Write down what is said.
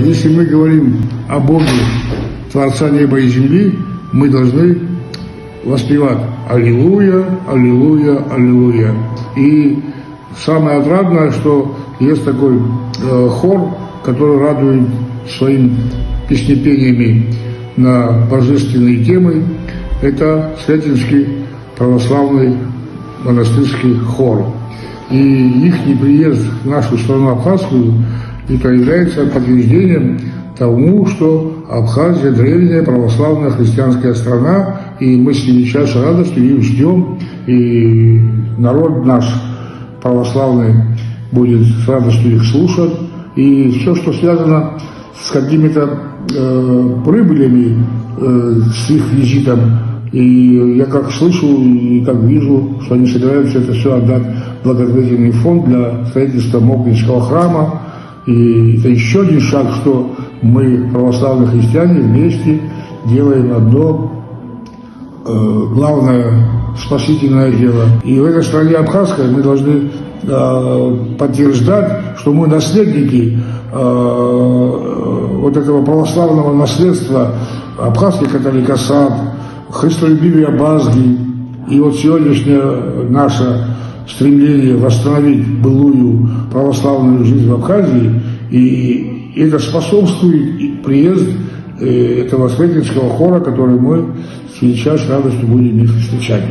Если мы говорим о Боге, Творца неба и земли, мы должны воспевать «Аллилуйя, Аллилуйя, Аллилуйя». И самое отрадное, что есть такой хор, который радует своими песнепениями на божественные темы. Это Сретенский православный монастырский хор. И их приезд в нашу страну Абхазскую это является подтверждением тому, что Абхазия древняя православная христианская страна, и мы с величайшей радостью их ждем, и народ наш православный будет с радостью их слушать, и все, что связано с какими-то прибылями с их визитом, и я как слышу и как вижу, что они собираются это все отдать в благотворительный фонд для строительства Мокринского храма. И это еще один шаг, что мы, православные христиане, вместе делаем одно главное спасительное дело. И в этой стране абхазской мы должны подтверждать, что мы наследники вот этого православного наследства абхазский католикосад, христолюбивые базги. И вот сегодняшнее наше стремление восстановить былую православную жизнь в Абхазии, и это способствует приезд этого Сретенского хора, который мы с величайшей радостью будем их встречать.